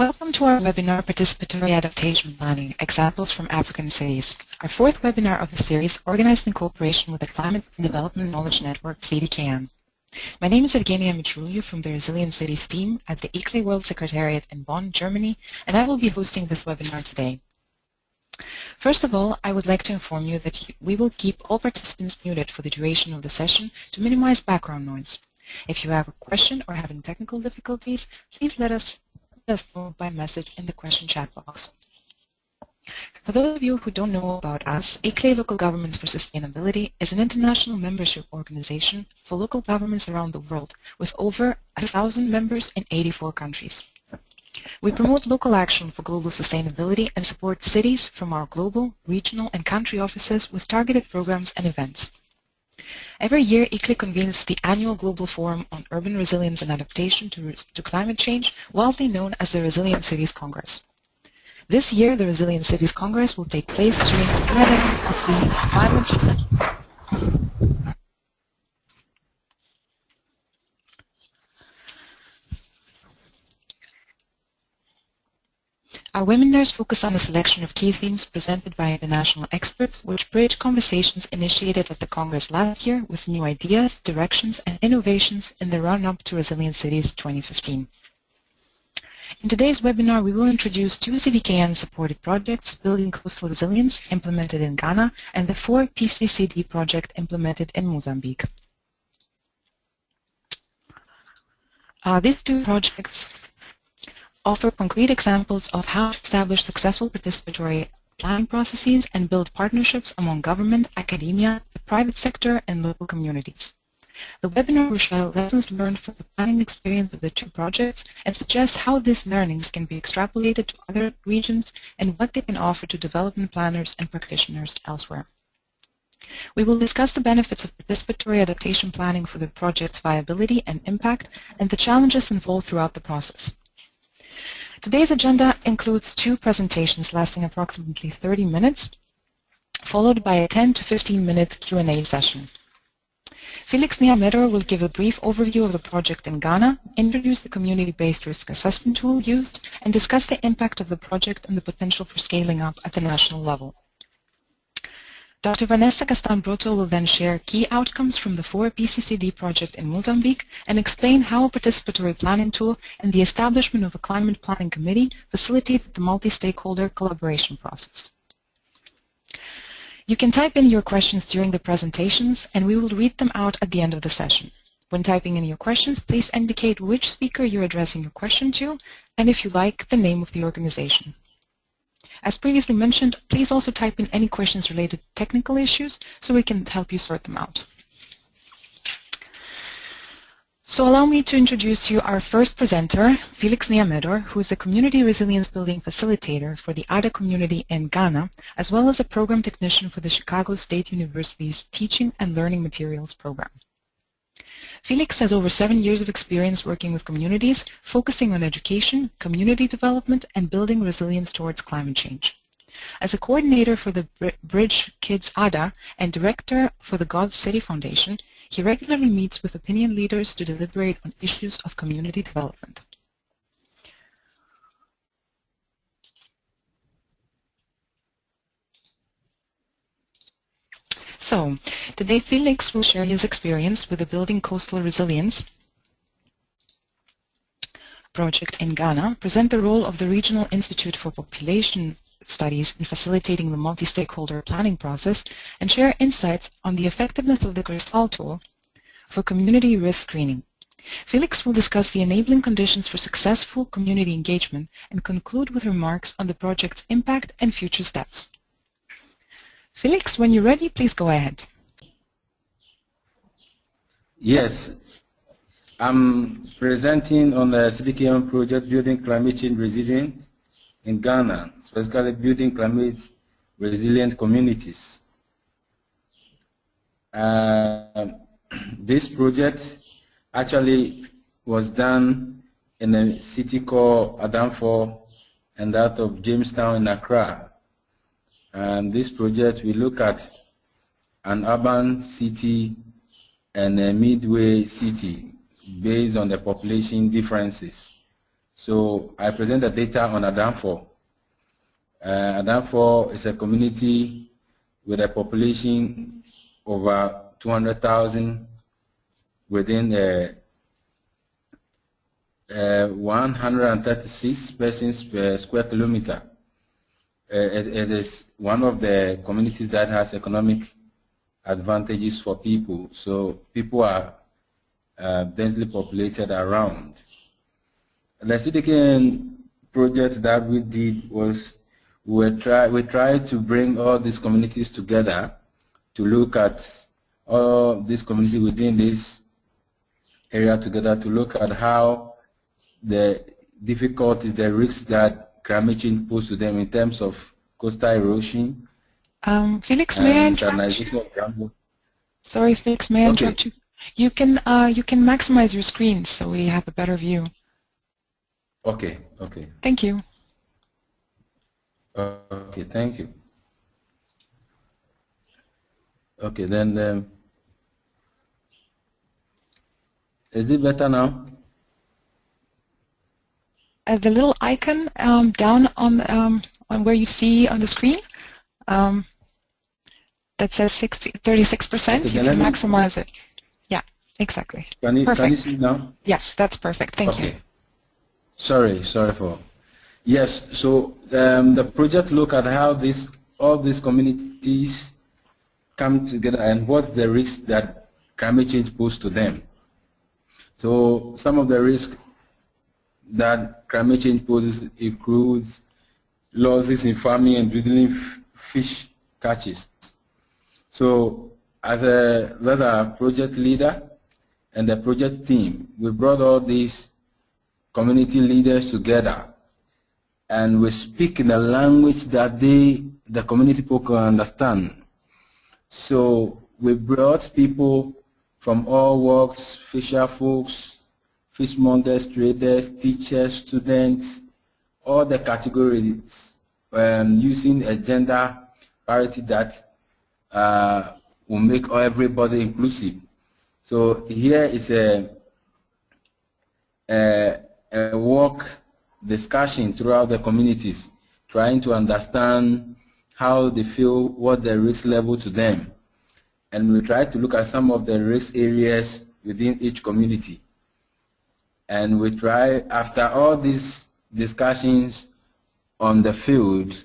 Welcome to our webinar, Participatory Adaptation Planning, Examples from African Cities, our fourth webinar of the series organized in cooperation with the Climate and Development Knowledge Network, CDKN. My name is Evgenia Mitrulyu from the Resilient Cities team at the ICLE World Secretariat in Bonn, Germany, and I will be hosting this webinar today. First of all, I would like to inform you that we will keep all participants muted for the duration of the session to minimize background noise. If you have a question or having technical difficulties, please let us know by message in the question chat box. For those of you who don't know about us, ICLE Local Governments for Sustainability is an international membership organization for local governments around the world with over 1,000 members in 84 countries. We promote local action for global sustainability and support cities from our global, regional, and country offices with targeted programs and events. Every year, ICLE convenes the annual Global Forum on Urban Resilience and Adaptation to Climate Change, widely known as the Resilient Cities Congress. This year, the Resilient Cities Congress will take place during the UNFCCC Climate Change. Our webinars focus on a selection of key themes presented by international experts, which bridge conversations initiated at the Congress last year with new ideas, directions, and innovations in the run-up to Resilient Cities 2015. In today's webinar, we will introduce two CDKN-supported projects, Building Coastal Resilience, implemented in Ghana, and the 4 PCCD project implemented in Mozambique. These two projects offer concrete examples of how to establish successful participatory planning processes and build partnerships among government, academia, the private sector, and local communities. The webinar will share lessons learned from the planning experience of the two projects and suggest how these learnings can be extrapolated to other regions and what they can offer to development planners and practitioners elsewhere. We will discuss the benefits of participatory adaptation planning for the project's viability and impact and the challenges involved throughout the process. Today's agenda includes two presentations lasting approximately 30 minutes, followed by a 10 to 15-minute Q&A session. Felix Niamero will give a brief overview of the project in Ghana, introduce the community-based risk assessment tool used, and discuss the impact of the project and the potential for scaling up at the national level. Dr. Vanessa Castan-Broto will then share key outcomes from the 4 PCCD project in Mozambique and explain how a participatory planning tool and the establishment of a climate planning committee facilitated the multi-stakeholder collaboration process. You can type in your questions during the presentations and we will read them out at the end of the session. When typing in your questions, please indicate which speaker you're addressing your question to and, if you like, the name of the organization. As previously mentioned, please also type in any questions related to technical issues so we can help you sort them out. So allow me to introduce you our first presenter, Felix Niamero, who is the Community Resilience Building Facilitator for the Ada community in Ghana, as well as a program technician for the Chicago State University's Teaching and Learning Materials program. Felix has over 7 years of experience working with communities, focusing on education, community development, and building resilience towards climate change. As a coordinator for the Bridge Kids Ada and director for the God's City Foundation, he regularly meets with opinion leaders to deliberate on issues of community development. So, today Felix will share his experience with the Building Coastal Resilience project in Ghana, present the role of the Regional Institute for Population Studies in facilitating the multi-stakeholder planning process, and share insights on the effectiveness of the Crystal tool for community risk screening. Felix will discuss the enabling conditions for successful community engagement and conclude with remarks on the project's impact and future steps. Felix, when you're ready, please go ahead. Yes, I'm presenting on the CDKN project Building Climate Change Resilience in Ghana, specifically building climate resilient communities. This project actually was done in a city called Adamfo and that of Jamestown in Accra. And this project, we look at an urban city and a midway city based on the population differences. So I present the data on Adamfo. Adamfo is a community with a population over 200,000 within 136 persons per square kilometer. It is one of the communities that has economic advantages for people. So people are densely populated around. The CDKN project that we did was we tried to bring all these communities together to look at all these communities within this area together to look at how the difficulties, the risks that climate change poses to them in terms of coastal erosion. Felix, may I interrupt you? Sorry, Felix, may I interrupt you? You can maximize your screen so we have a better view. Okay. Thank you. Okay, thank you. Okay, then is it better now? The little icon down on where you see on the screen that says 36%, you can maximize it. Yeah, exactly. Can you see it now? Yes, that's perfect. Thank you. Sorry for. Yes, so the project look at how all these communities come together and what's the risk that climate change poses to them. So some of the risks that climate change poses includes losses in farming and dwindling fish catches. So as a project leader and the project team, we brought all these community leaders together and we speak in a language that the community people can understand. So we brought people from all walks, fisher folks, fishmongers, traders, teachers, students, all the categories, using a gender parity that will make everybody inclusive. So here is a work discussion throughout the communities, trying to understand how they feel, what the risk level to them. And we try to look at some of the risk areas within each community. And we try, after all these discussions on the field,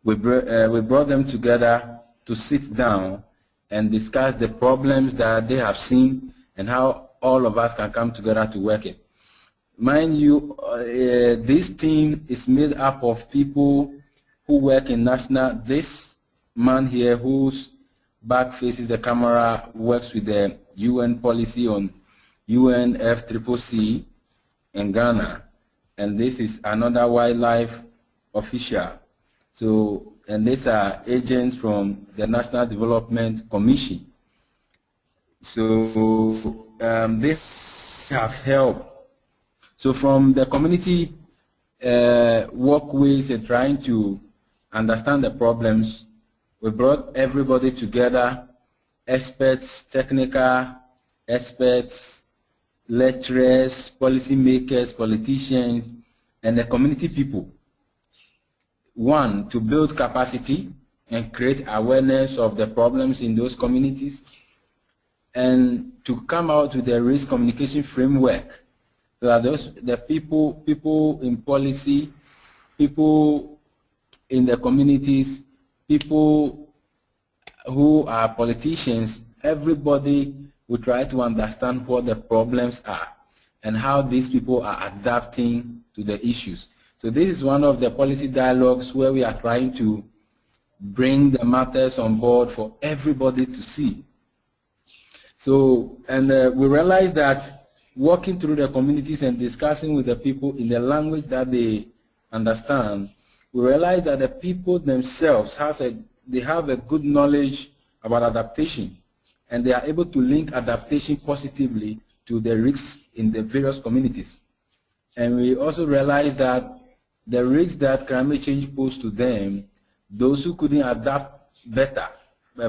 we brought them together to sit down and discuss the problems that they have seen and how all of us can come together to work it. Mind you, this team is made up of people who work in national. This man here whose back faces the camera works with the UN policy on UNFCCC in Ghana, and this is another wildlife official. So, and these are agents from the National Development Commission. So this have helped. So from the community walkways and trying to understand the problems, we brought everybody together, experts, technical experts, lecturers, policymakers, politicians, and the community people. One, to build capacity and create awareness of the problems in those communities, and to come out with a risk communication framework so that the people in policy, people in the communities, people who are politicians, everybody will try to understand what the problems are and how these people are adapting to the issues. So this is one of the policy dialogues where we are trying to bring the matters on board for everybody to see. So, and we realize that walking through the communities and discussing with the people in the language that they understand, we realize that the people themselves have a good knowledge about adaptation, and they are able to link adaptation positively to the risks in the various communities. And we also realize that the risks that climate change poses to them, those who couldn't adapt better,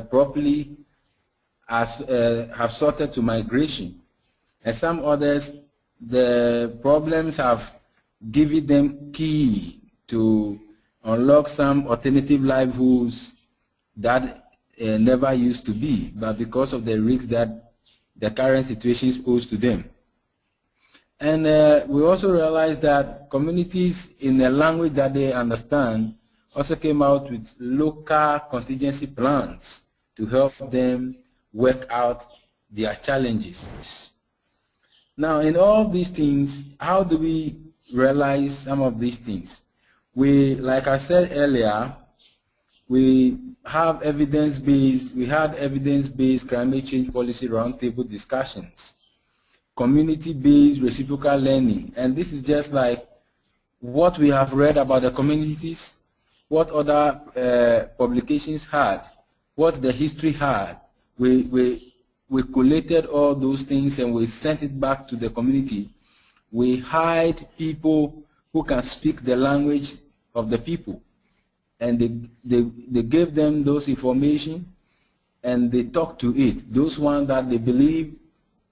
properly, have sorted to migration. And some others, the problems have giving them key to unlock some alternative livelihoods that never used to be, but because of the risks that the current situation posed to them. And we also realized that communities in a language that they understand also came out with local contingency plans to help them work out their challenges. Now, in all these things, how do we realize some of these things? We, like I said earlier, we have evidence-based, we had evidence-based climate change policy roundtable discussions, community-based reciprocal learning, and this is just like what we have read about the communities, what other publications had, what the history had. We collated all those things and we sent it back to the community. We hired people who can speak the language of the people, and they gave them those information and they talked to it. Those ones that they believe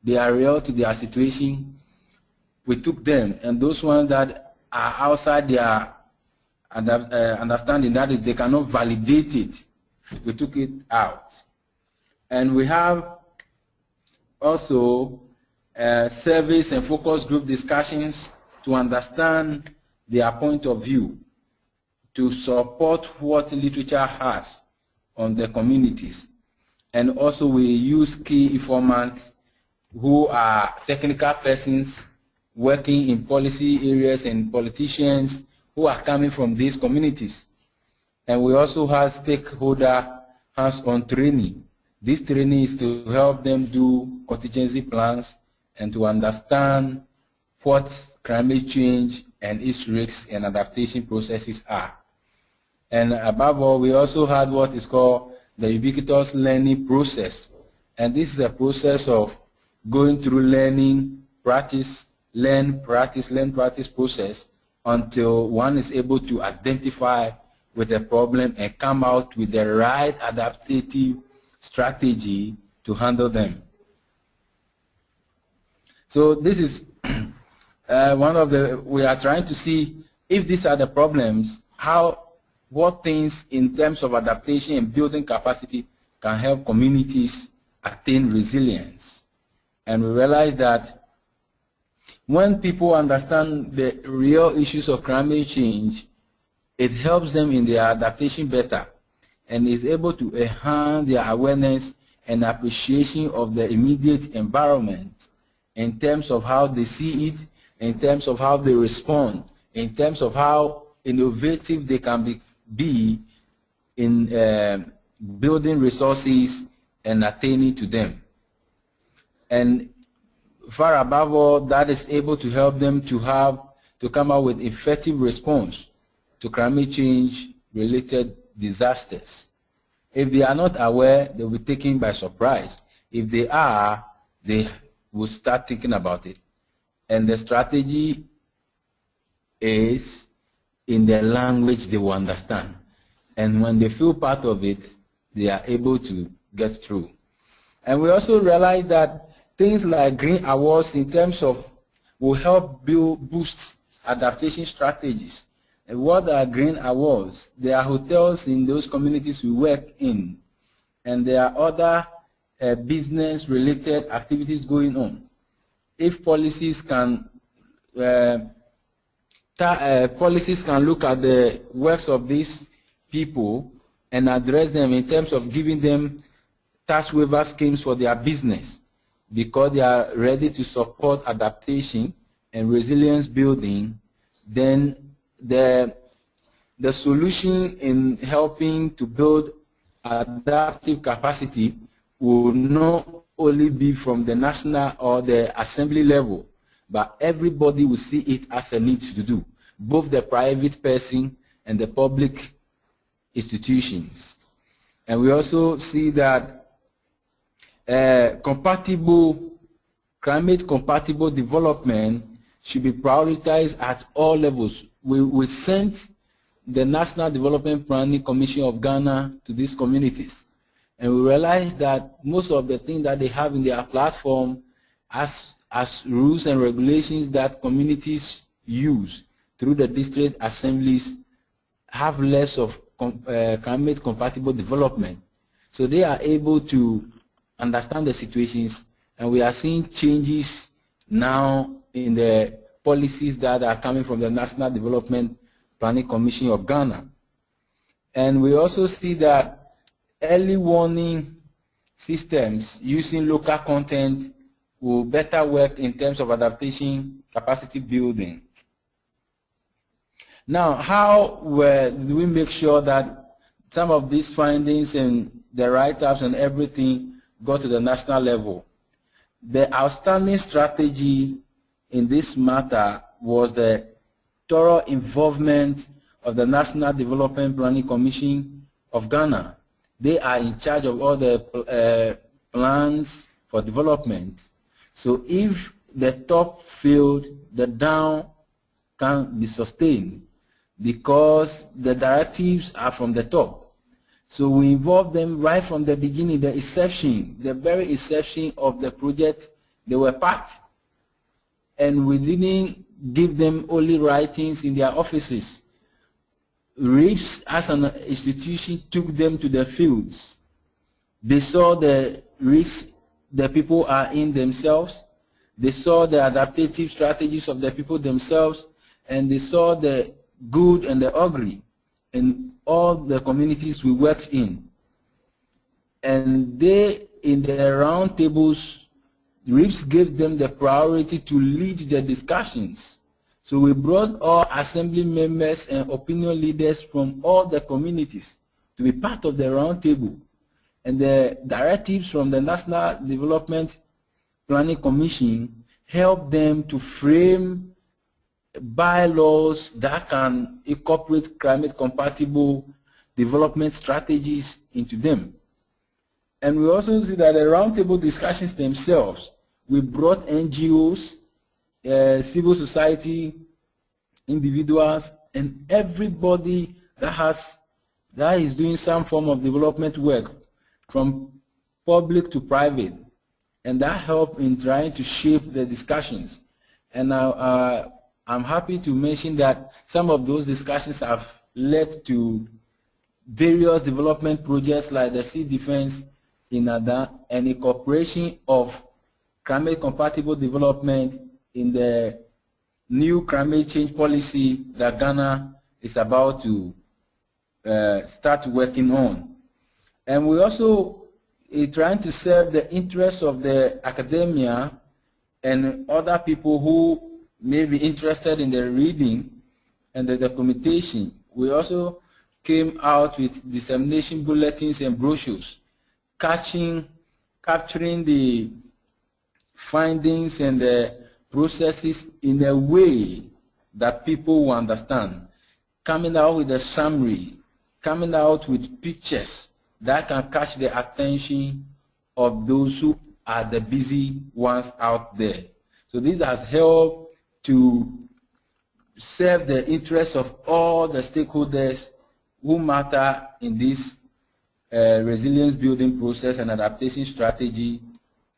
they are real to their situation, we took them, and those ones that are outside their understanding, that is, they cannot validate it, we took it out. And we have also surveys and focus group discussions to understand their point of view, to support what literature has on the communities. And also we use key informants who are technical persons working in policy areas and politicians who are coming from these communities. And we also have stakeholder hands-on training. This training is to help them do contingency plans and to understand what climate change and its risks and adaptation processes are. And above all, we also had what is called the ubiquitous learning process. And this is a process of going through learning, practice, learn, practice process until one is able to identify with the problem and come out with the right adaptive strategy to handle them. So this is one of the, we are trying to see if these are the problems, what things in terms of adaptation and building capacity can help communities attain resilience. And we realize that when people understand the real issues of climate change, it helps them in their adaptation better and is able to enhance their awareness and appreciation of the immediate environment in terms of how they see it, in terms of how they respond, in terms of how innovative they can be in building resources and attaining to them. And far above all, that is able to help them to come up with effective response to climate change related disasters. If they are not aware, they will be taken by surprise. If they are, they will start thinking about it. And the strategy is in the language they will understand. And when they feel part of it, they are able to get through. And we also realize that things like green awards in terms of will help boost adaptation strategies. And what are green awards? There are hotels in those communities we work in, and there are other business-related activities going on. If policies can look at the works of these people and address them in terms of giving them tax waiver schemes for their business, because they are ready to support adaptation and resilience building, then the solution in helping to build adaptive capacity will not only be from the national or the assembly level, but everybody will see it as a need to do, both the private person and the public institutions. And we also see that climate compatible development should be prioritized at all levels. We sent the National Development Planning Commission of Ghana to these communities, and we realized that most of the things that they have in their platform as rules and regulations that communities use, through the district assemblies have less of climate compatible development. So they are able to understand the situations, and we are seeing changes now in the policies that are coming from the National Development Planning Commission of Ghana. And we also see that early warning systems using local content will better work in terms of adaptation capacity building. Now, how do we make sure that some of these findings and the write-ups and everything go to the national level? The outstanding strategy in this matter was the thorough involvement of the National Development Planning Commission of Ghana. They are in charge of all the plans for development. So if the top failed, the down can be sustained because the directives are from the top. So we involved them right from the beginning, the inception, the very inception of the project. They were part. And we didn't give them only writings in their offices. RIPS as an institution took them to the fields. They saw the risks the people are in themselves. They saw the adaptive strategies of the people themselves, and they saw the good and the ugly in all the communities we worked in. And they, in the round tables, RIPS gave them the priority to lead the discussions. So we brought all assembly members and opinion leaders from all the communities to be part of the round table. And the directives from the National Development Planning Commission helped them to frame bylaws that can incorporate climate compatible development strategies into them. And we also see that the roundtable discussions themselves, we brought NGOs, civil society, individuals, and everybody that is doing some form of development work, from public to private, and that helped in trying to shape the discussions. And now I'm happy to mention that some of those discussions have led to various development projects like the Sea Defense in Ada and incorporation of climate compatible development in the new climate change policy that Ghana is about to start working on. And we also are trying to serve the interests of the academia and other people who may be interested in the reading and the documentation. We also came out with dissemination bulletins and brochures, capturing the findings and the processes in a way that people will understand, coming out with a summary, coming out with pictures that can catch the attention of those who are the busy ones out there. So this has helped to serve the interests of all the stakeholders who matter in this resilience building process and adaptation strategy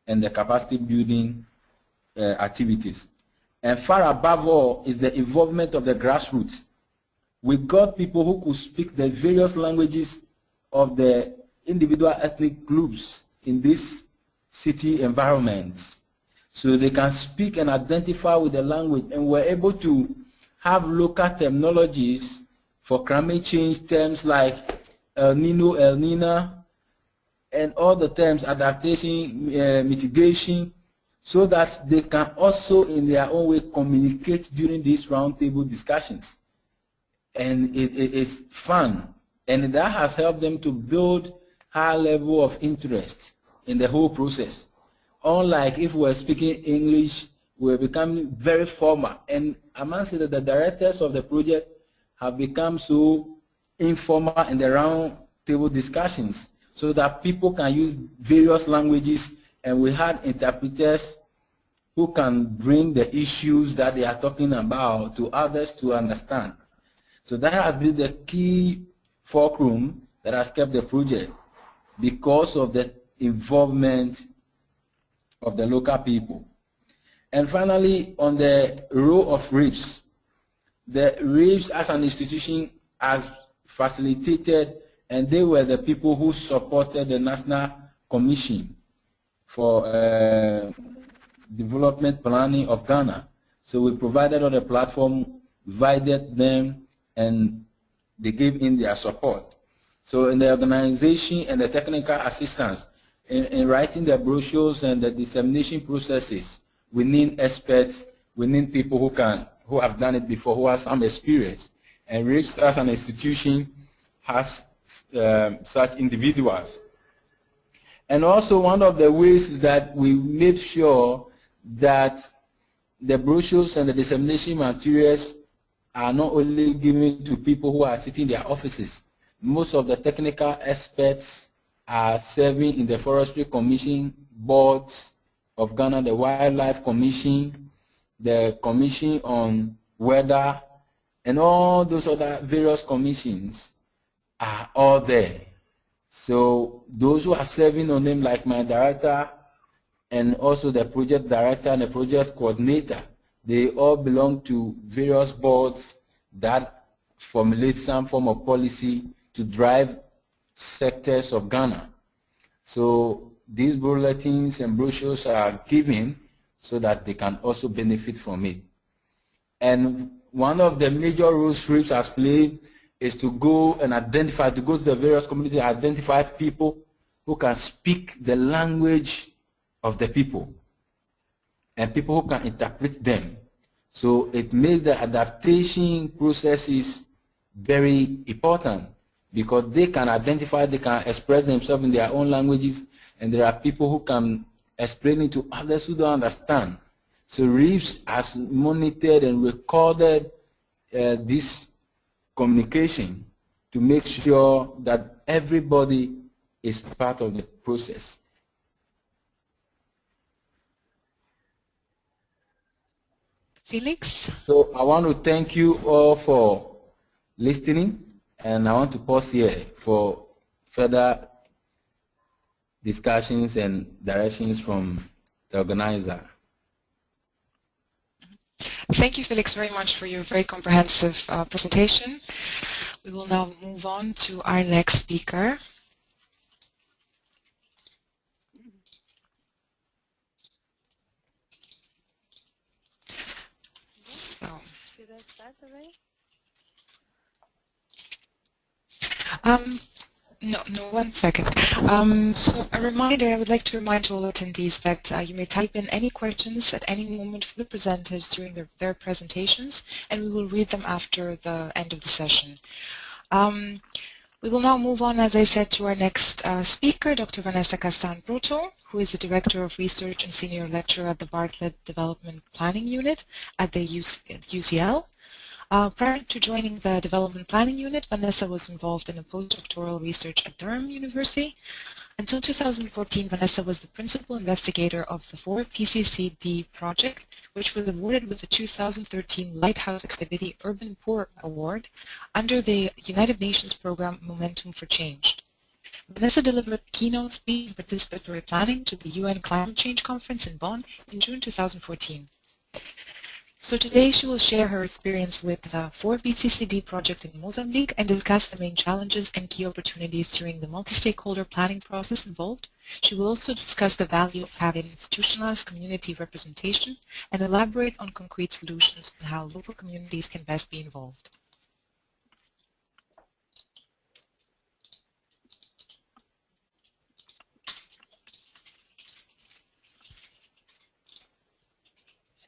and the capacity building activities. And far above all is the involvement of the grassroots. We got people who could speak the various languages of the individual ethnic groups in this city environment. So they can speak and identify with the language, and we're able to have local terminologies for climate change terms like El Nino, El Nina, and all the terms, adaptation, mitigation, so that they can also in their own way communicate during these roundtable discussions. And it is fun, and that has helped them to build high level of interest in the whole process. Unlike if we're speaking English, we're becoming very formal. And I must say that the directors of the project have become so informal in the round table discussions so that people can use various languages, and we had interpreters who can bring the issues that they are talking about to others to understand. So that has been the key fulcrum that has kept the project, because of the involvement of the local people. And finally, on the role of RIPS, the RIBS as an institution has facilitated, and they were the people who supported the National Commission for Development Planning of Ghana. So we provided all the platform, invited them, and they gave in their support. So in the organization and the technical assistance, in writing the brochures and the dissemination processes, we need experts, we need people who have done it before, who have some experience. And RIBS as an institution has such individuals. And also one of the ways is that we made sure that the brochures and the dissemination materials are not only given to people who are sitting in their offices. Most of the technical experts are serving in the Forestry Commission, boards of Ghana, the Wildlife Commission, the Commission on Weather, and all those other various commissions are all there. So those who are serving on them, like my director and also the project director and the project coordinator, they all belong to various boards that formulate some form of policy to drive sectors of Ghana. So these bulletins and brochures are given so that they can also benefit from it. And one of the major roles RIBS has played is to go and identify, to go to the various communities, identify people who can speak the language of the people and people who can interpret them. So it makes the adaptation processes very important because they can identify, they can express themselves in their own languages, and there are people who can explain it to others who don't understand. So RIBS has monitored and recorded this communication to make sure that everybody is part of the process. Felix? So I want to thank you all for listening, and I want to pause here for further discussions and directions from the organizer. Thank you, Felix, very much for your very comprehensive presentation. We will now move on to our next speaker. So, should I start already? No, 1 second. So a reminder, I would like to remind all attendees that you may type in any questions at any moment for the presenters during their presentations, and we will read them after the end of the session. We will now move on, as I said, to our next speaker, Dr. Vanessa Castan-Proto, who is the Director of Research and Senior Lecturer at the Bartlett Development Planning Unit at the UCL. Prior to joining the Development Planning Unit, Vanessa was involved in a postdoctoral research at Durham University. Until 2014, Vanessa was the principal investigator of the 4 PCCD project, which was awarded with the 2013 Lighthouse Activity Urban Poor Award under the United Nations program Momentum for Change. Vanessa delivered keynote speech in participatory planning to the UN Climate Change Conference in Bonn in June 2014. So today she will share her experience with the 4 BCCD project in Mozambique and discuss the main challenges and key opportunities during the multi-stakeholder planning process involved. She will also discuss the value of having institutionalized community representation and elaborate on concrete solutions and how local communities can best be involved.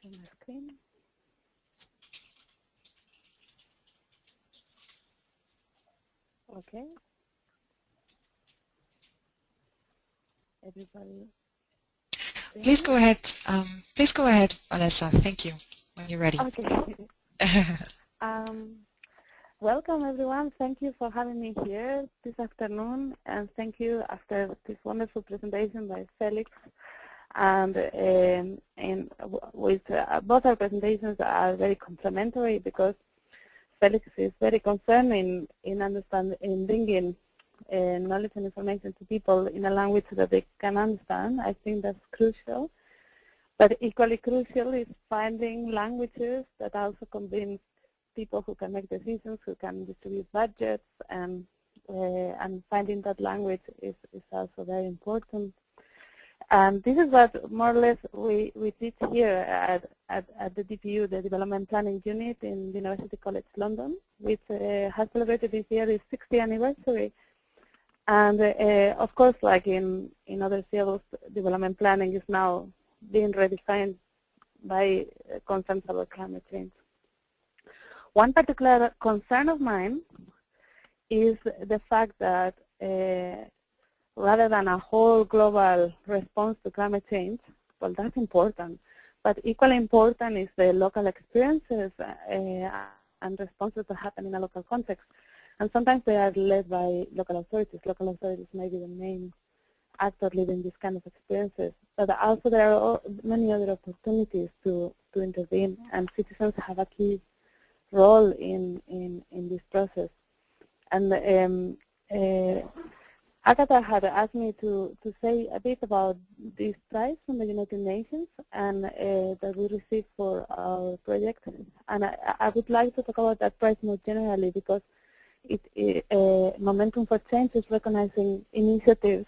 Share my screen. Okay. Everybody. Please go ahead. Please go ahead, Vanessa. Thank you. When you're ready. Okay. Welcome, everyone. Thank you for having me here this afternoon, and thank you after this wonderful presentation by Felix. And with both our presentations are very complementary because Felix is very concerned in bringing knowledge and information to people in a language that they can understand. I think that's crucial. But equally crucial is finding languages that also convince people who can make decisions, who can distribute budgets, and finding that language is also very important. And this is what more or less we did here at the DPU, the Development Planning Unit in University College London, which has celebrated this year its 60th anniversary. And of course, like in other fields, development planning is now being redefined by concerns about climate change. One particular concern of mine is the fact that rather than a whole global response to climate change, well, that's important, but equally important is the local experiences and responses that happen in a local context. And sometimes they are led by local authorities. Local authorities may be the main actor leading these kind of experiences. But also there are many other opportunities to intervene, and citizens have a key role in this process. And Agatha had asked me to say a bit about this prize from the United Nations and that we received for our project. And I would like to talk about that prize more generally, because Momentum for Change is recognizing initiatives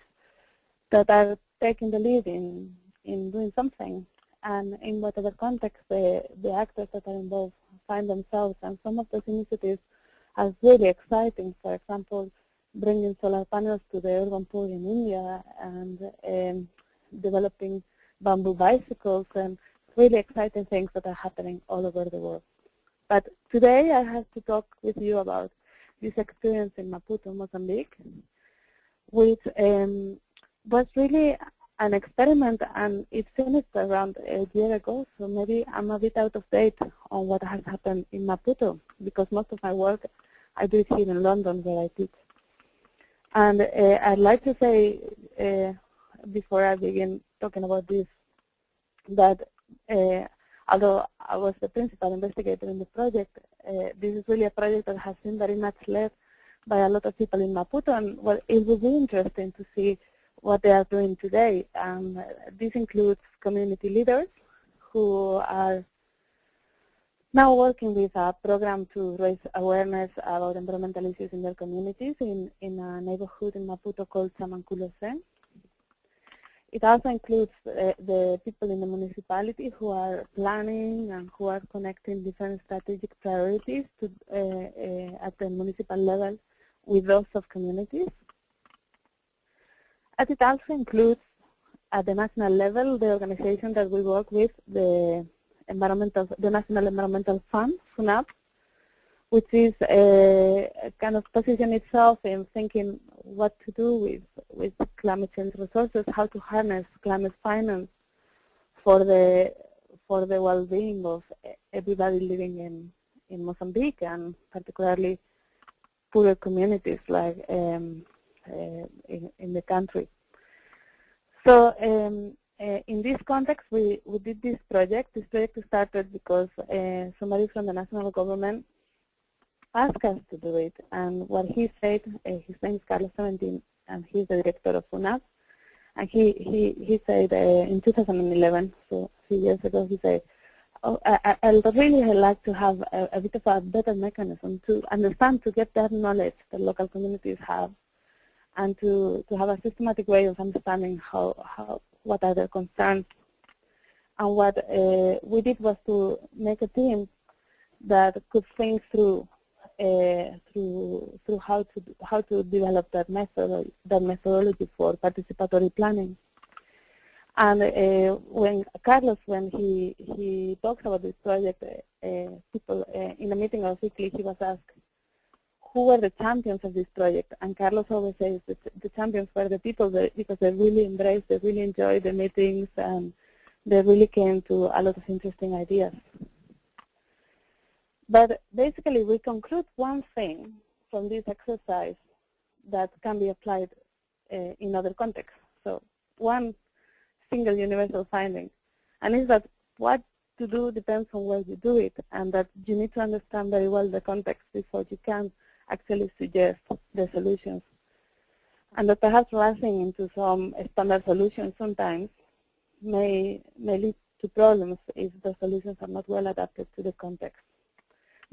that are taking the lead in doing something, and in whatever context the actors that are involved find themselves. And some of those initiatives are really exciting. For example, bringing solar panels to the urban poor in India, and developing bamboo bicycles, and really exciting things that are happening all over the world. But today I have to talk with you about this experience in Maputo, Mozambique, which was really an experiment, and it finished around a year ago, so maybe I'm a bit out of date on what has happened in Maputo, because most of my work I do it here in London where I teach. And I'd like to say, before I begin talking about this, that although I was the principal investigator in the project, this is really a project that has been very much led by a lot of people in Maputo, and well, it will be interesting to see what they are doing today. This includes community leaders who are now working with a program to raise awareness about environmental issues in their communities in a neighborhood in Maputo called Chamanculo. It also includes the people in the municipality who are planning and who are connecting different strategic priorities to, at the municipal level with those of communities. And it also includes, at the national level, the organization that we work with, the National Environmental Fund, FUNAP, which is kind of position itself in thinking what to do with climate change resources, how to harness climate finance for the well-being of everybody living in Mozambique, and particularly poorer communities like in the country. So in this context, we did this project. This project started because somebody from the national government asked us to do it. And what he said, his name is Carlos Seventin, and he's the director of FUNAP. And he said in 2011, so a few years ago, he said, oh, I'd really like to have a bit of a better mechanism to understand, to get that knowledge that local communities have, and to have a systematic way of understanding what are their concerns. And what we did was to make a team that could think through how to develop that methodology for participatory planning. And when Carlos, when he talks about this project, people in a meeting of weekly, he was asked, who were the champions of this project? And Carlos always says that the champions were the people because they really embraced, they really enjoyed the meetings, and they really came to a lot of interesting ideas. But basically, we conclude one thing from this exercise that can be applied in other contexts. So one single universal finding, and is that what to do depends on where you do it, and that you need to understand very well the context before you can actually suggest the solutions. And that perhaps rushing into some standard solutions sometimes may lead to problems if the solutions are not well adapted to the context.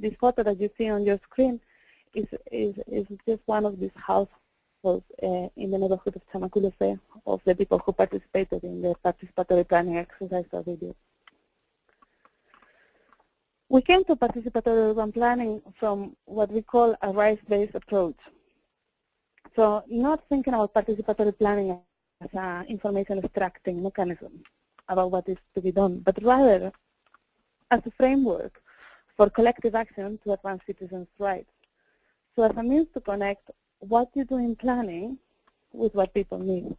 This photo that you see on your screen is just one of these households in the neighborhood of Chamanculo of the people who participated in the participatory planning exercise that we did. We came to participatory urban planning from what we call a rights-based approach. So not thinking about participatory planning as an information extracting mechanism about what is to be done, but rather as a framework for collective action to advance citizens' rights. So as a means to connect what you do in planning with what people need.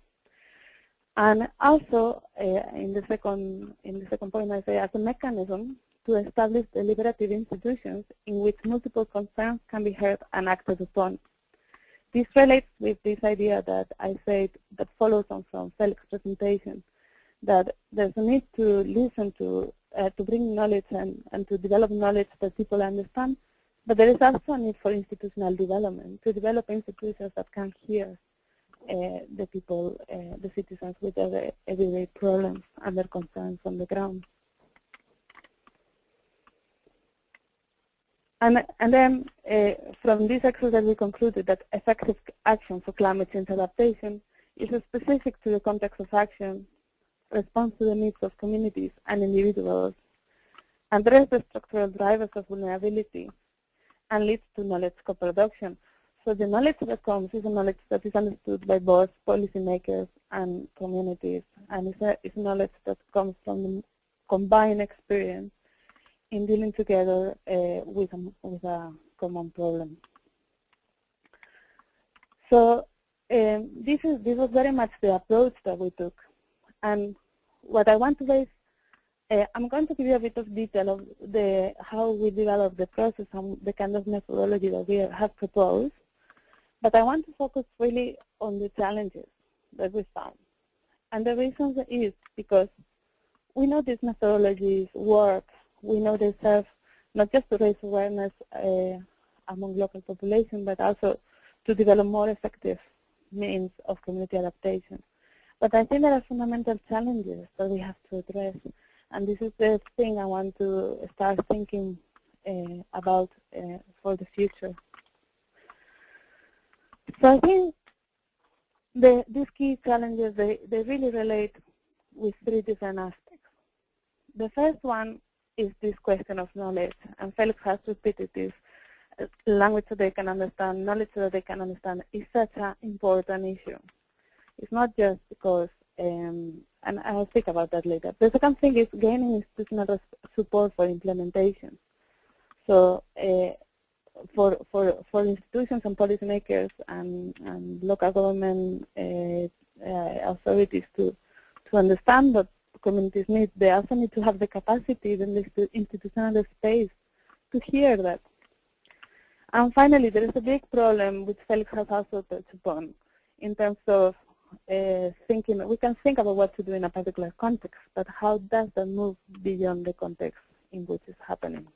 And also, in the second point, I say as a mechanism to establish deliberative institutions in which multiple concerns can be heard and acted upon. This relates with this idea that I said that follows on from Felix's presentation, that there's a need to listen to bring knowledge and to develop knowledge that people understand, but there is also a need for institutional development, to develop institutions that can hear the people, the citizens with their everyday problems and their concerns on the ground. And then from this exercise we concluded that effective action for climate change adaptation is specific to the context of action, responds to the needs of communities and individuals, address the structural drivers of vulnerability, and leads to knowledge co-production. So the knowledge that comes is a knowledge that is understood by both policymakers and communities, and it's knowledge that comes from the combined experience in dealing together with a common problem. So this was very much the approach that we took. And what I want to raise, I'm going to give you a bit of detail of how we developed the process and the kind of methodology that we have proposed. But I want to focus really on the challenges that we found. And the reason is because we know these methodologies work. We know they serve not just to raise awareness among local population, but also to develop more effective means of community adaptation. But I think there are fundamental challenges that we have to address, and this is the thing I want to start thinking about for the future. So I think these key challenges, they really relate with three different aspects. The first one is this question of knowledge, and Felix has repeated this. Language that they can understand, knowledge that they can understand is such an important issue. It's not just because, and I'll speak about that later. The second thing is gaining institutional support for implementation. So for institutions and policymakers and local government authorities to understand what communities need, they also need to have the capacity in the institutional space to hear that. And finally, there is a big problem which Felix has also touched upon in terms of thinking. We can think about what to do in a particular context, but how does that move beyond the context in which it's happening?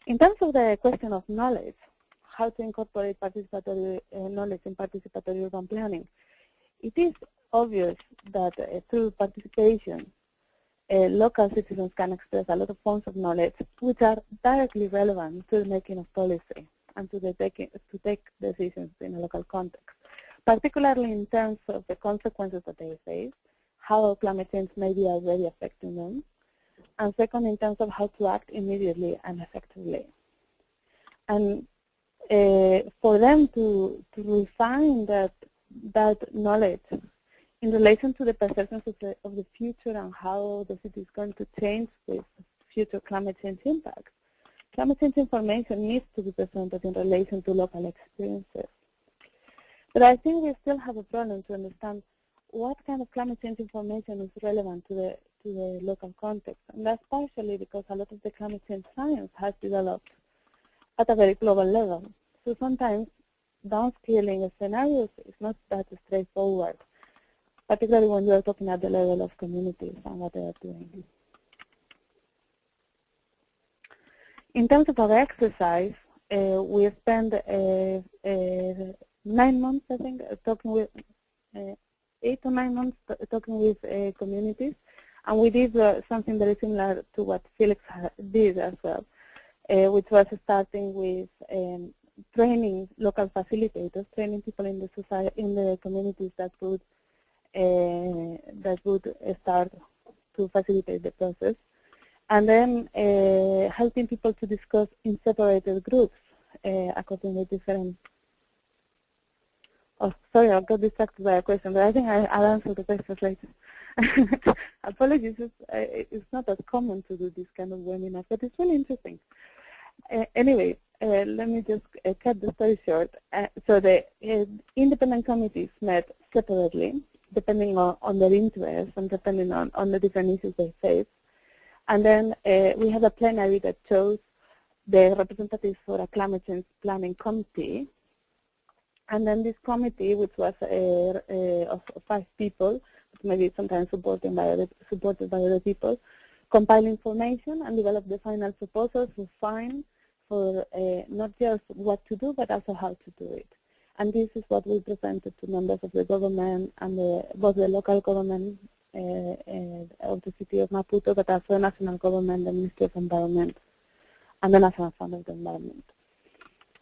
In terms of the question of knowledge, how to incorporate participatory knowledge in participatory urban planning, it is obvious that through participation, local citizens can express a lot of forms of knowledge which are directly relevant to the making of policy and to take decisions in a local context, particularly in terms of the consequences that they face, how climate change may be already affecting them, and second, in terms of how to act immediately and effectively. And for them to refine that knowledge in relation to the perceptions of the future and how the city is going to change with future climate change impacts, climate change information needs to be presented in relation to local experiences. But I think we still have a problem to understand what kind of climate change information is relevant to the local context. And that's partially because a lot of the climate change science has developed at a very global level. So sometimes downscaling scenarios is not that straightforward, particularly when you are talking at the level of communities and what they are doing. In terms of our exercise, we spent 9 months, I think, talking with 8 or 9 months talking with communities, and we did something very similar to what Felix did as well. which was starting with training local facilitators, training people in the society, in the communities that would start to facilitate the process, and then helping people to discuss in separated groups according to different. Oh, sorry, I got distracted by a question, but I think I'll answer the questions later. Apologies, it's not as common to do this kind of webinar, but it's really interesting. Anyway, let me just cut the story short. So the independent committees met separately, depending on their interests and depending on the different issues they face. And then we had a plenary that chose the representatives for a climate change planning committee. And then this committee, which was of 5 people, maybe sometimes supported by other people, compile information and develop the final proposals refine for not just what to do, but also how to do it. And this is what we presented to members of the government and both the local government of the city of Maputo, but also the national government, the Ministry of Environment, and the National Fund of the Environment.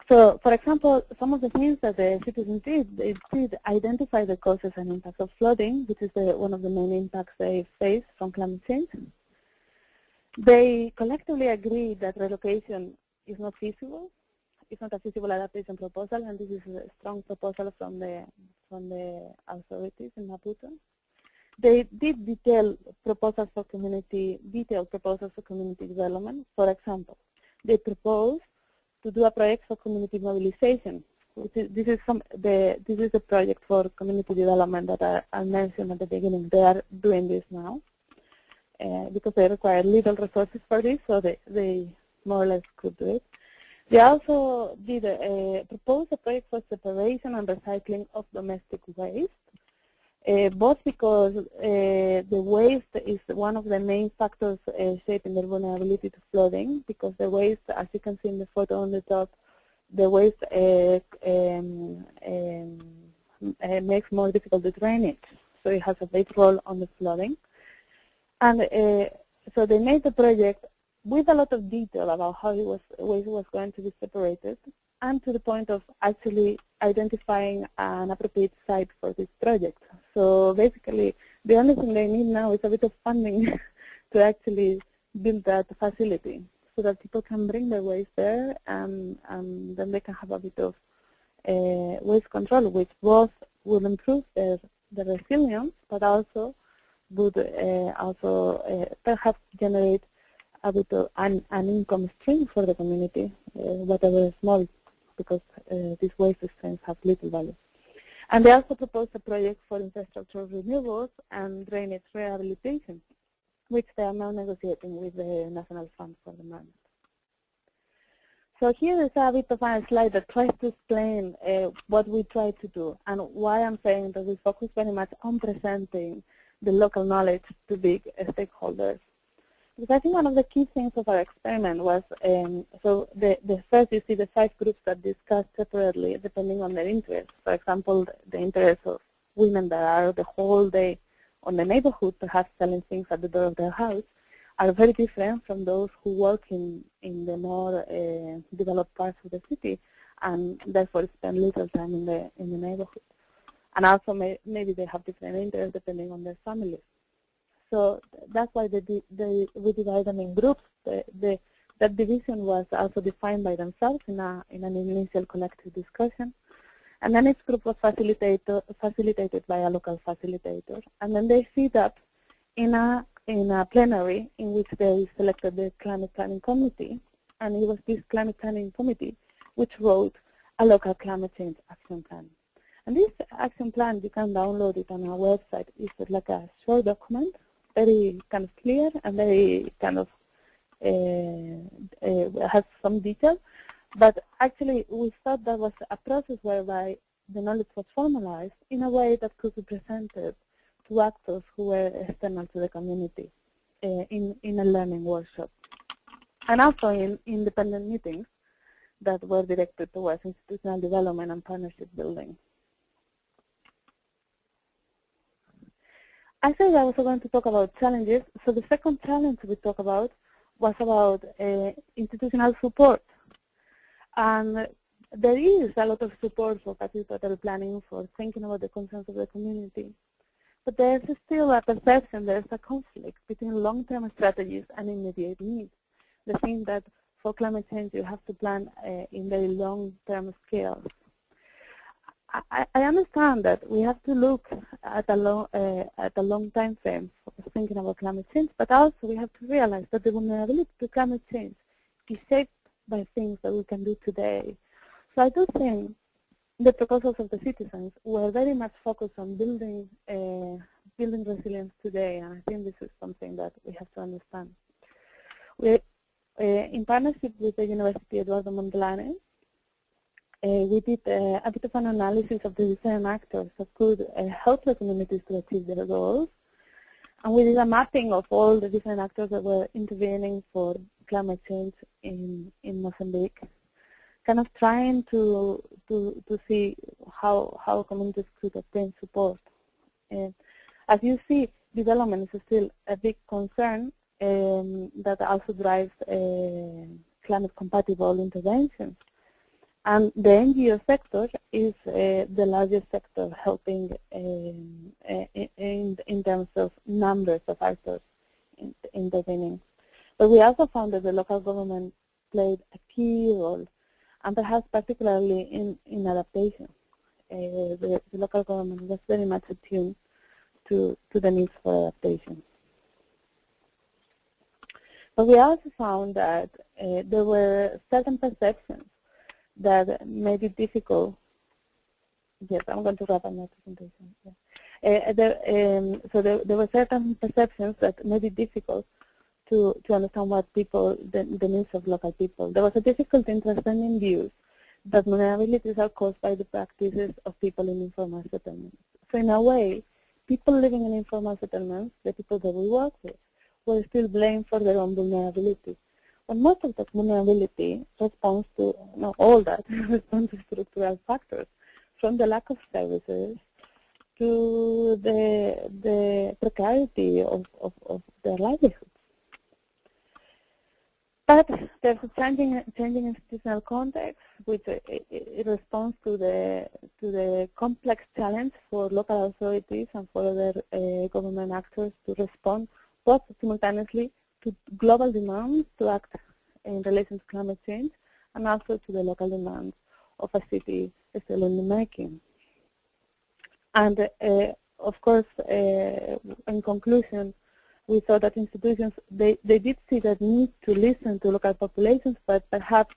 So, for example, some of the things that the citizens did, they did identify the causes and impacts of flooding, which is one of the main impacts they face from climate change. They collectively agreed that relocation is not feasible. It's not a feasible adaptation proposal, and this is a strong proposal from the authorities in Maputo. They did detailed proposals for community development. For example, they proposed to do a project for community mobilization. This is a project for community development that I mentioned at the beginning. They are doing this now because they require little resources for this, so they more or less could do it. They also did propose a project for separation and recycling of domestic waste, both because the waste is one of the main factors shaping their vulnerability to flooding, because the waste, as you can see in the photo on the top, the waste makes more difficult the drainage, so it has a big role on the flooding. And so they made the project with a lot of detail about how waste was going to be separated, and to the point of actually identifying an appropriate site for this project. So basically, the only thing they need now is a bit of funding to actually build that facility, so that people can bring their waste there, and then they can have a bit of waste control, which both will improve the resilience, but also would perhaps generate a bit of an income stream for the community, whatever small, because these waste streams have little value. And they also proposed a project for infrastructure renewables and drainage rehabilitation, which they are now negotiating with the National Fund for the Environment. So here is a bit of a slide that tries to explain what we try to do, and why I'm saying that we focus very much on presenting the local knowledge to big stakeholders. Because I think one of the key things of our experiment was, so the first, you see the 5 groups that discuss separately depending on their interests. For example, the interests of women that are the whole day on the neighborhood, perhaps selling things at the door of their house, are very different from those who work in the more developed parts of the city, and therefore spend little time in the neighborhood. And also maybe they have different interests depending on their families. So that's why we divide them in groups. That division was also defined by themselves in an initial collective discussion. And then each group was facilitated by a local facilitator. And then they feed up in a plenary in which they selected the climate planning committee. And it was this climate planning committee which wrote a local climate change action plan. And this action plan, you can download it on our website. It's like a short document, very kind of clear and very kind of has some detail. But actually, we thought that was a process whereby the knowledge was formalized in a way that could be presented to actors who were external to the community in a learning workshop. And also in independent meetings that were directed towards institutional development and partnership building. I said I was going to talk about challenges. So the second challenge we talked about was about institutional support. And there is a lot of support for participatory planning, for thinking about the concerns of the community. But there's still a perception, there's a conflict between long-term strategies and immediate needs. The thing that for climate change you have to plan in very long-term scales. I understand that we have to look at a long time frame for thinking about climate change, but also we have to realize that the vulnerability to climate change is shaped by things that we can do today. So I do think the proposals of the citizens were very much focused on building resilience today, and I think this is something that we have to understand. We, in partnership with the University Eduardo Mondlane, we did a bit of an analysis of the different actors that could help the communities to achieve their goals. And we did a mapping of all the different actors that were intervening for climate change in Mozambique, kind of trying to see how communities could obtain support. As you see, development is still a big concern that also drives climate-compatible interventions. And the NGO sector is the largest sector helping in terms of numbers of actors intervening. But we also found that the local government played a key role, and perhaps particularly in adaptation. The local government was very much attuned to the needs for adaptation. But we also found that there were certain perceptions that may be difficult. Yes, I'm going to wrap up my presentation. Yeah. So there were certain perceptions that may be difficult to understand what the needs of local people. There was a difficulty in transcending views that vulnerabilities are caused by the practices of people in informal settlements. So in a way, people living in informal settlements, the people that we work with, were still blamed for their own vulnerability. But most of that vulnerability responds to, not all that, responds to structural factors, from the lack of services to the precarity of their livelihoods. But there's a changing institutional context, which it responds to the complex challenge for local authorities and for other government actors to respond both simultaneously to global demands to act in relation to climate change, and also to the local demands of a city still in the making. And of course, in conclusion, we saw that institutions, they did see that need to listen to local populations, but perhaps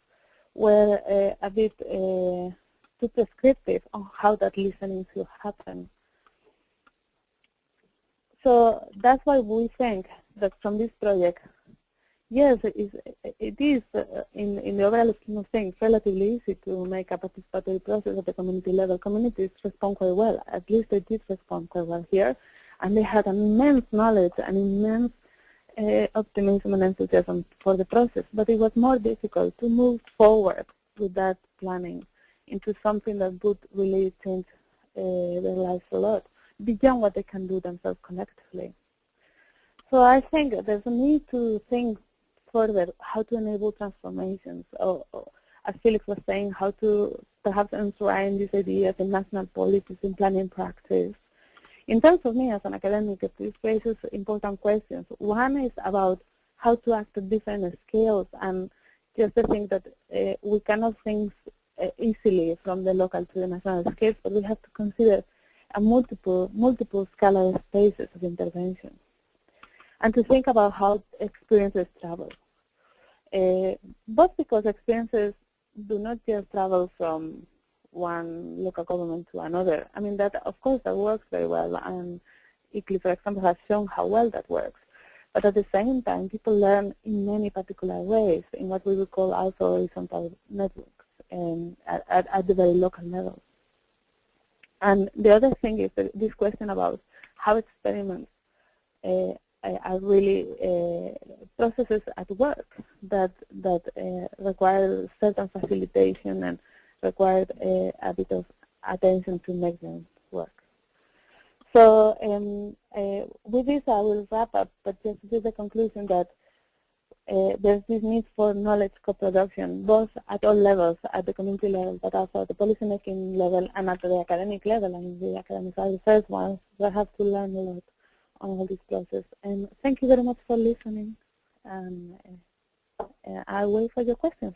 were a bit too prescriptive on how that listening should happen. So that's why we think that from this project, yes, it is in the overall scheme of things relatively easy to make a participatory process at the community level. Communities respond quite well. At least they did respond quite well here. And they had immense knowledge and immense optimism and enthusiasm for the process. But it was more difficult to move forward with that planning into something that would really change their lives a lot, beyond what they can do themselves collectively. So I think there's a need to think further how to enable transformations, or as Felix was saying, how to perhaps enshrine these ideas in national policies, in planning practice. In terms of me as an academic, this raises important questions. One is about how to act at different scales, and just the thing that we cannot think easily from the local to the national scales, but we have to consider a multiple scalar spaces of intervention, and to think about how experiences travel. Both because experiences do not just travel from one local government to another. I mean, that of course that works very well, and ICLEI, for example, has shown how well that works. But at the same time, people learn in many particular ways, in what we would call also horizontal networks, at the very local level. And the other thing is this question about how experiments are really processes at work that require certain facilitation and require a bit of attention to make them work. So with this I will wrap up, but just with the conclusion that there's this need for knowledge co-production, both at all levels, at the community level, but also at the policymaking level and at the academic level. And the academics are the first ones that have to learn a lot on all this process. And thank you very much for listening. And I'll wait for your questions.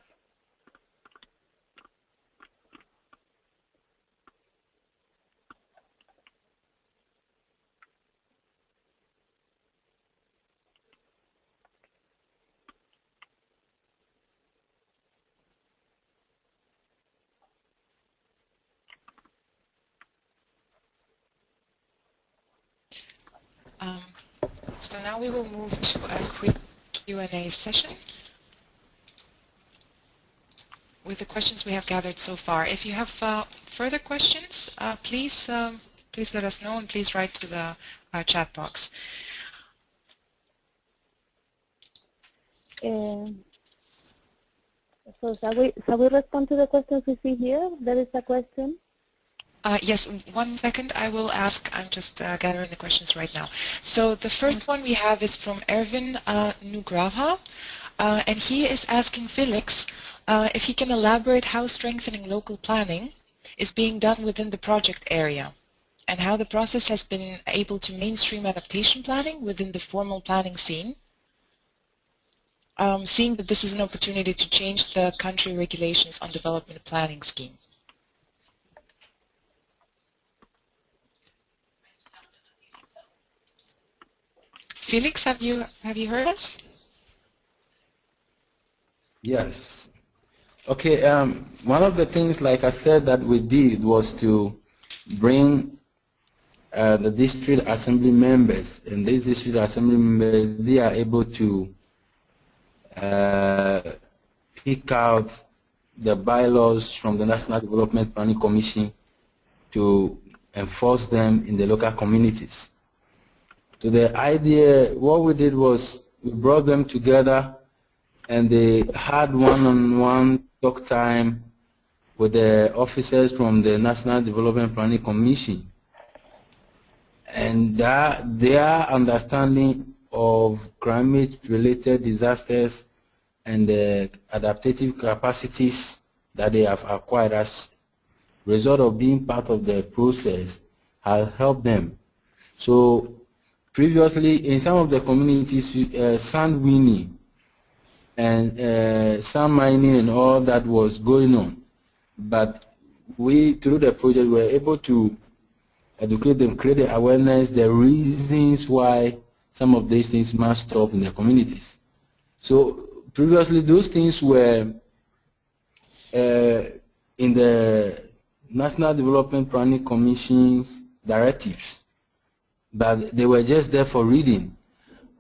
So now we will move to a quick Q&A session with the questions we have gathered so far. If you have further questions, please let us know, and please write to the chat box. So shall we respond to the questions we see here? There is a question. Yes, 1 second. I will ask. I'm just gathering the questions right now. So the first one we have is from Ervin Nugrava, and he is asking Felix if he can elaborate how strengthening local planning is being done within the project area, and how the process has been able to mainstream adaptation planning within the formal planning scene, seeing that this is an opportunity to change the country regulations on development planning scheme. Felix, have you heard us? Yes. Okay. One of the things, like I said, that we did was to bring the district assembly members, and these district assembly members, they are able to pick out the bylaws from the National Development Planning Commission to enforce them in the local communities. So the idea, what we did was we brought them together, and they had one-on-one talk time with the officers from the National Development Planning Commission. And their understanding of climate-related disasters and the adaptive capacities that they have acquired as a result of being part of the process has helped them. So previously, in some of the communities, sand winning and sand mining and all that was going on. But we, through the project, were able to educate them, create the awareness, the reasons why some of these things must stop in the communities. So previously, those things were in the National Development Planning Commission's directives, but they were just there for reading.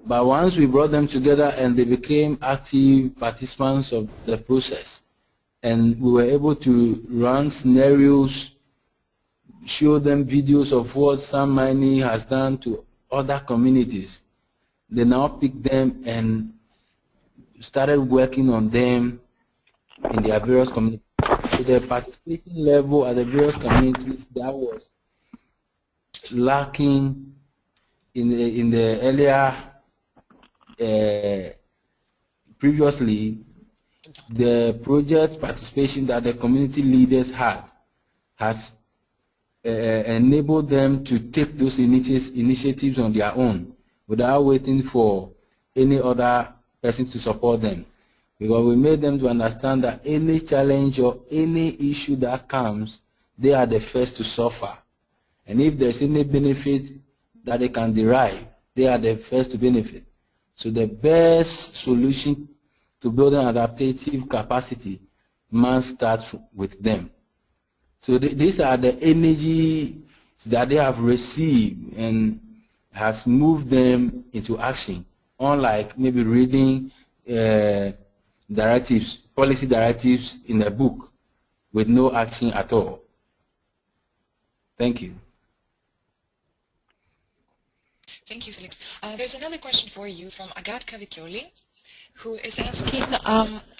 But once we brought them together and they became active participants of the process, and we were able to run scenarios, show them videos of what sand mining has done to other communities, they now picked them and started working on them in their various communities. So the participation level at the various communities that was lacking in the earlier previously, the project participation that the community leaders had has enabled them to take those initiatives on their own without waiting for any other person to support them. Because we made them to understand that any challenge or any issue that comes, they are the first to suffer. And if there's any benefit that they can derive, they are the first to benefit. So the best solution to building adaptive capacity must start with them. So these are the energies that they have received and has moved them into action, unlike maybe reading directives, policy directives in a book with no action at all. Thank you. Thank you, Felix. There's another question for you from Agat Kavikioli, who is asking,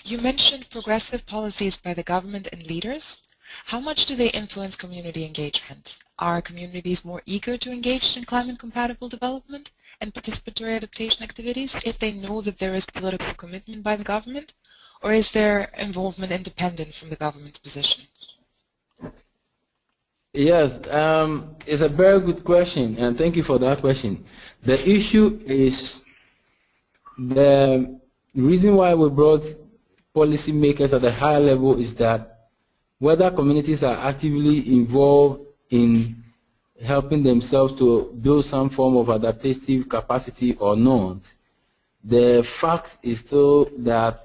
you mentioned progressive policies by the government and leaders. How much do they influence community engagement? Are communities more eager to engage in climate-compatible development and participatory adaptation activities if they know that there is political commitment by the government? Or is their involvement independent from the government's position? Yes, it's a very good question, and thank you for that question. The issue is the reason why we brought policymakers at a higher level is that whether communities are actively involved in helping themselves to build some form of adaptive capacity or not, the fact is still that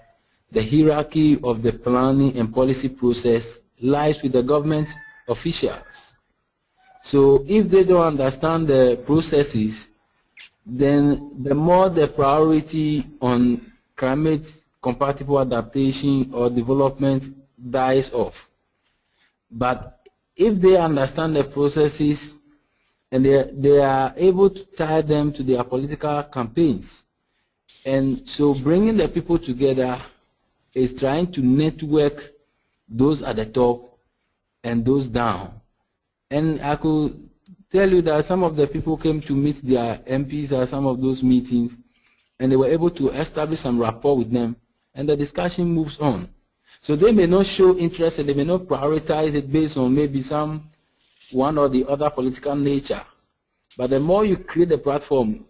the hierarchy of the planning and policy process lies with the government officials. So if they don't understand the processes, then the more the priority on climate-compatible adaptation or development dies off. But if they understand the processes and they are able to tie them to their political campaigns, and so bringing the people together is trying to network those at the top and those down. And I could tell you that some of the people came to meet their MPs at some of those meetings, and they were able to establish some rapport with them, and the discussion moves on. So they may not show interest and they may not prioritize it based on maybe some one or the other political nature. But the more you create a platform,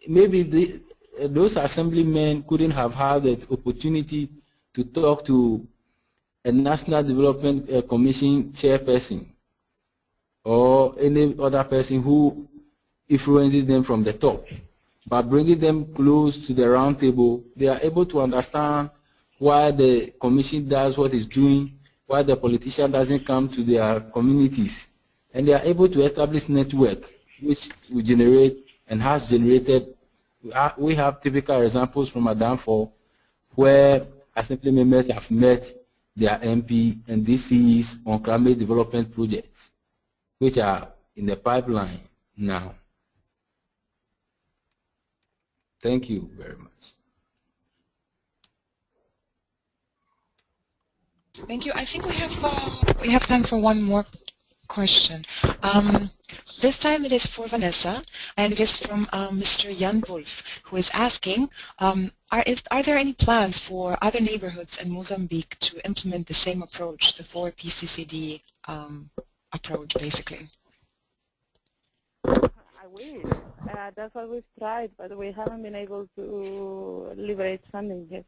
maybe those assemblymen couldn't have had the opportunity to talk to a National Development Commission chairperson or any other person who influences them from the top. By bringing them close to the round table, they are able to understand why the commission does what it's doing, why the politician doesn't come to their communities. And they are able to establish network, which will generate and has generated. We have typical examples from Adamfo where assembly members have met their MP and DCs on climate development projects, which are in the pipeline now. Thank you very much. Thank you. I think we have time for one more question. This time it is for Vanessa, and it is from Mr. Jan Wolf, who is asking, are there any plans for other neighborhoods in Mozambique to implement the same approach, the 4PCCD approach, basically? I wish. That's what we've tried, but we haven't been able to liberate funding yet.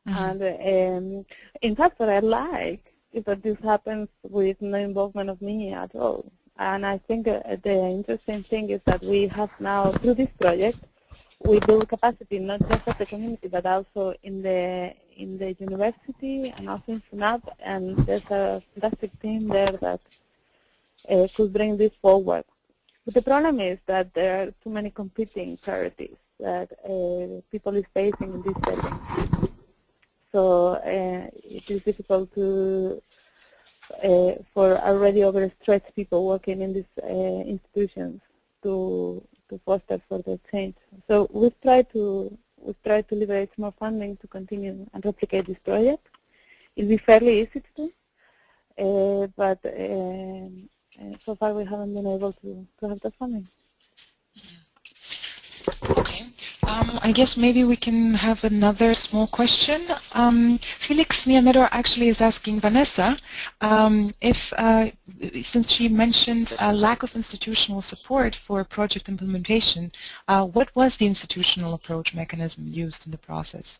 Mm-hmm. And in fact, what I like is that this happens with no involvement of me at all. And I think the interesting thing is that we have now, through this project, we build capacity not just at the community, but also in the university and also in SUNAP. And there's a fantastic team there that could bring this forward. But the problem is that there are too many competing priorities that people is facing in this setting. So it is difficult to for already overstretched people working in these institutions to foster further change. So we've tried to liberate more funding to continue and replicate this project. It'll be fairly easy to do, but so far we haven't been able to have the funding. Okay. I guess maybe we can have another small question. Felix Niamero actually is asking Vanessa if, since she mentioned a lack of institutional support for project implementation, what was the institutional approach mechanism used in the process?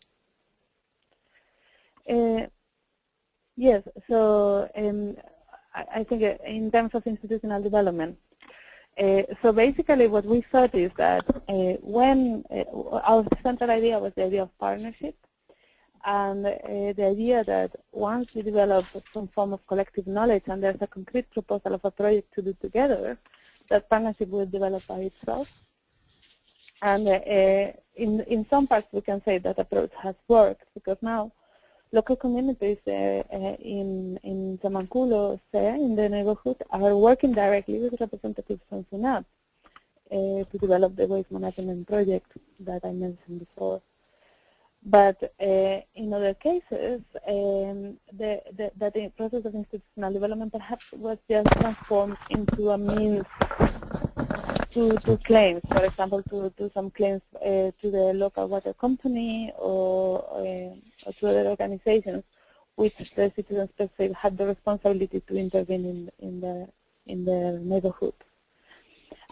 Yes, so I think in terms of institutional development, so basically what we thought is that when our central idea was the idea of partnership, and the idea that once we develop some form of collective knowledge and there's a concrete proposal of a project to do together, that partnership will develop by itself. And in some parts we can say that approach has worked, because now local communities in Chamanculo, in the neighborhood, are working directly with representatives from SUNAP to develop the waste management project that I mentioned before. But in other cases, the process of institutional development perhaps was just transformed into a means to claims, for example, to some claims to the local water company or to other organizations, which the citizens per se had the responsibility to intervene in the neighborhood.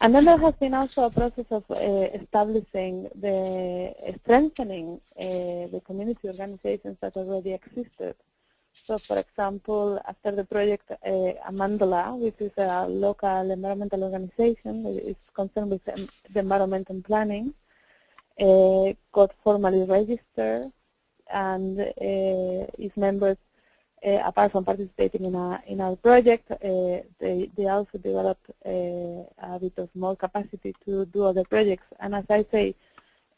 And then there has been also a process of establishing strengthening the community organizations that already existed. So, for example, after the project Amandala, which is a local environmental organization that is concerned with the environment and planning, got formally registered, and its members, apart from participating in our project, they also developed a bit of more capacity to do other projects. And as I say,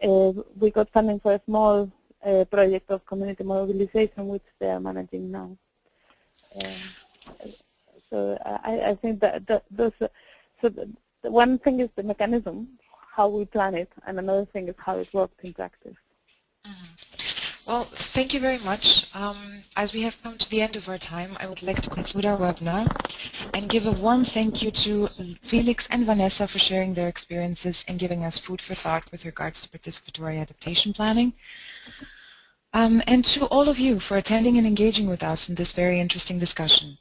we got funding for a small project of community mobilization, which they are managing now. So I think that the one thing is the mechanism, how we plan it, and another thing is how it works in practice. Well, thank you very much. As we have come to the end of our time, I would like to conclude our webinar and give a warm thank you to Felix and Vanessa for sharing their experiences and giving us food for thought with regards to participatory adaptation planning. And to all of you for attending and engaging with us in this very interesting discussion.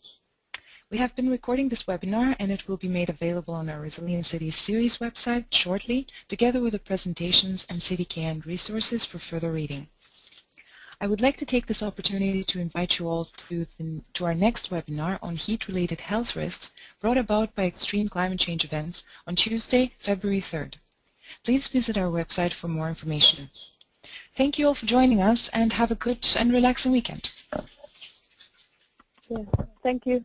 We have been recording this webinar, and it will be made available on our Resilient Cities series website shortly, together with the presentations and CDKN resources for further reading. I would like to take this opportunity to invite you all to our next webinar on heat-related health risks brought about by extreme climate change events on Tuesday, February 3rd. Please visit our website for more information. Thank you all for joining us, and have a good and relaxing weekend. Yeah, thank you.